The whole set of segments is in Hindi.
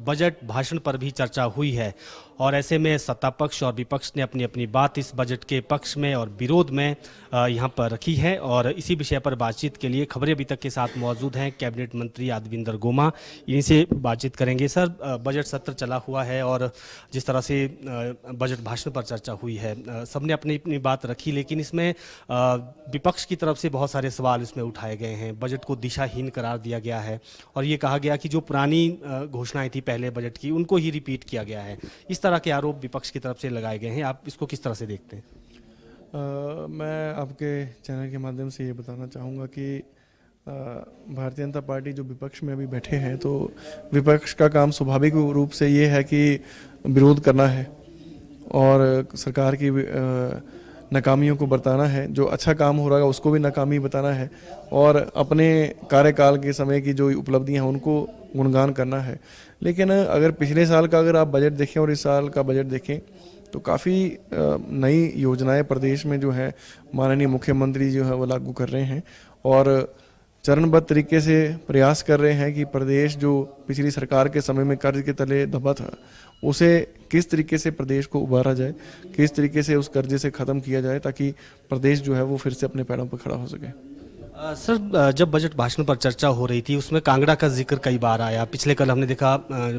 बजट भाषण पर भी चर्चा हुई है और ऐसे में सत्ता पक्ष और विपक्ष ने अपनी अपनी बात इस बजट के पक्ष में और विरोध में यहाँ पर रखी है। और इसी विषय पर बातचीत के लिए खबरें अभी तक के साथ मौजूद हैं कैबिनेट मंत्री यादविंदर गोमा, इनसे बातचीत करेंगे। सर, बजट सत्र चला हुआ है और जिस तरह से बजट भाषण पर चर्चा हुई है, सबने अपनी अपनी बात रखी, लेकिन इसमें विपक्ष की तरफ से बहुत सारे सवाल इसमें उठाए गए हैं। बजट को दिशाहीन करार दिया गया है और ये कहा गया कि जो पुरानी घोषणाएं थी पहले बजट की, उनको ही रिपीट किया गया है। इस तरह के आरोप विपक्ष की तरफ से लगाए गए हैं। आप इसको किस तरह से देखते हैं? मैं आपके चैनल के माध्यम से ये बताना चाहूँगा कि भारतीय जनता पार्टी जो विपक्ष में अभी बैठे हैं, तो विपक्ष का काम स्वाभाविक रूप से ये है कि विरोध करना है और सरकार की नाकामियों को बताना है। जो अच्छा काम हो रहा है उसको भी नाकामी बताना है और अपने कार्यकाल के समय की जो उपलब्धियां हैं उनको गुणगान करना है। लेकिन अगर पिछले साल का अगर आप बजट देखें और इस साल का बजट देखें तो काफ़ी नई योजनाएं प्रदेश में जो है माननीय मुख्यमंत्री जो है वो लागू कर रहे हैं और चरणबद्ध तरीके से प्रयास कर रहे हैं कि प्रदेश जो पिछली सरकार के समय में कर्ज के तले दबा था, उसे किस तरीके से प्रदेश को उबारा जाए, किस तरीके से उस कर्जे से ख़त्म किया जाए ताकि प्रदेश जो है वो फिर से अपने पैरों पर खड़ा हो सके। सर, जब बजट भाषण पर चर्चा हो रही थी उसमें कांगड़ा का जिक्र कई बार आया। पिछले कल हमने देखा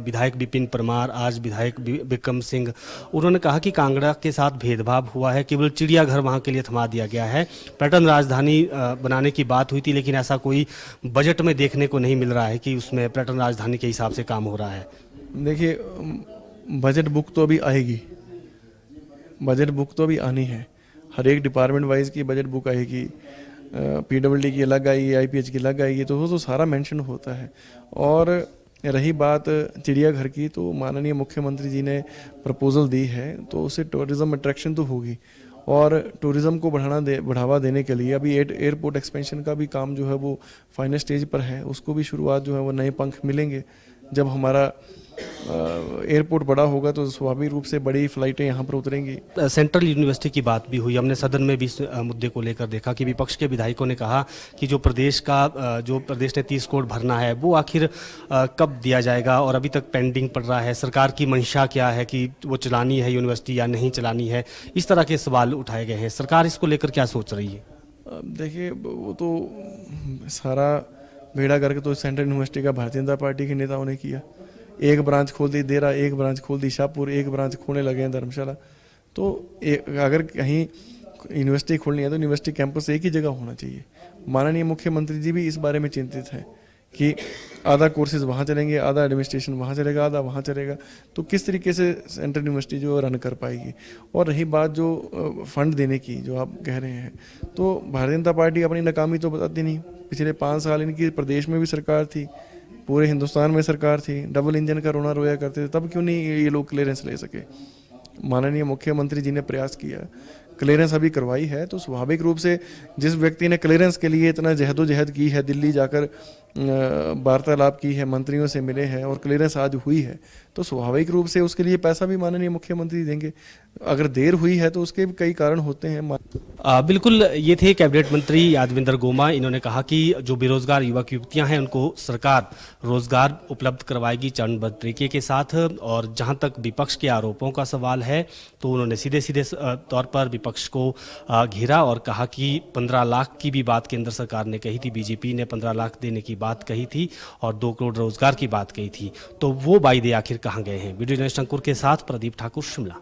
विधायक विपिन परमार, आज विधायक विक्रम सिंह, उन्होंने कहा कि कांगड़ा के साथ भेदभाव हुआ है, केवल चिड़ियाघर वहां के लिए थमा दिया गया है। पर्यटन राजधानी बनाने की बात हुई थी, लेकिन ऐसा कोई बजट में देखने को नहीं मिल रहा है कि उसमें पर्यटन राजधानी के हिसाब से काम हो रहा है। देखिए, बजट बुक तो अभी आएगी, बजट बुक तो अभी आनी है। हर एक डिपार्टमेंट वाइज की बजट बुक आएगी, पीडब्ल्यूडी की अलग आएगी, आईपीएच की अलग आएगी, तो वो तो सारा मेंशन होता है। और रही बात चिड़ियाघर की, तो माननीय मुख्यमंत्री जी ने प्रपोजल दी है तो उससे टूरिज्म अट्रैक्शन तो होगी और टूरिज्म को बढ़ावा देने के लिए अभी एयरपोर्ट एक्सपेंशन का भी काम जो है वो फाइनल स्टेज पर है। उसको भी शुरुआत जो है वो नए पंख मिलेंगे। जब हमारा एयरपोर्ट बड़ा होगा तो स्वाभाविक रूप से बड़ी फ्लाइटें यहाँ पर उतरेंगी। सेंट्रल यूनिवर्सिटी की बात भी हुई, हमने सदन में भी इस मुद्दे को लेकर देखा कि विपक्ष के विधायकों ने कहा कि जो प्रदेश ने 30 करोड़ भरना है वो आखिर कब दिया जाएगा और अभी तक पेंडिंग पड़ रहा है। सरकार की मंशा क्या है कि वो चलानी है यूनिवर्सिटी या नहीं चलानी है, इस तरह के सवाल उठाए गए हैं। सरकार इसको लेकर क्या सोच रही है? देखिए, वो तो सारा बेड़ा करके तो सेंट्रल यूनिवर्सिटी का भारतीय जनता पार्टी के नेताओं ने किया। एक ब्रांच खोल दी देरा, एक ब्रांच खोल दी शाहपुर, एक ब्रांच खोलने लगे हैं धर्मशाला। तो अगर कहीं यूनिवर्सिटी खोलनी है तो यूनिवर्सिटी कैंपस एक ही जगह होना चाहिए। माननीय मुख्यमंत्री जी भी इस बारे में चिंतित हैं कि आधा कोर्सेज वहाँ चलेंगे, आधा एडमिनिस्ट्रेशन वहाँ चलेगा, आधा वहाँ चलेगा, तो किस तरीके से सेंट्रल यूनिवर्सिटी जो रन कर पाएगी। और रही बात जो फंड देने की जो आप कह रहे हैं, तो भारतीय जनता पार्टी अपनी नाकामी तो बताती नहीं। पिछले 5 साल इनकी प्रदेश में भी सरकार थी, पूरे हिंदुस्तान में सरकार थी, डबल इंजन का रोना रोया करते थे, तब क्यों नहीं ये लोग क्लियरेंस ले सके। माननीय मुख्यमंत्री जी ने प्रयास किया, क्लियरेंस अभी करवाई है, तो स्वाभाविक रूप से जिस व्यक्ति ने क्लियरेंस के लिए इतना जहदोजहद की है, दिल्ली जाकर वार्तालाप की है, मंत्रियों से मिले हैं और क्लियरेंस आज हुई है, तो स्वाभाविक रूप से उसके लिए पैसा भी माननीय मुख्यमंत्री देंगे। अगर देर हुई है तो उसके भी कई कारण होते हैं। बिल्कुल, ये थे कैबिनेट मंत्री यादविंदर गोमा। इन्होंने कहा कि जो बेरोजगार युवक युवतियां हैं उनको सरकार रोजगार उपलब्ध करवाएगी चरणबद्ध तरीके के साथ। और जहां तक विपक्ष के आरोपों का सवाल है तो उन्होंने सीधे सीधे तौर पर विपक्ष को घेरा और कहा कि 15 लाख की भी बात केंद्र सरकार ने कही थी, बीजेपी ने 15 लाख देने की बात कही थी और 2 करोड़ रोजगार की बात कही थी, तो वो वायदे आखिर कहाँ गए हैं। वीडियो जर्नलिस्ट अंकुर के साथ प्रदीप ठाकुर, शिमला।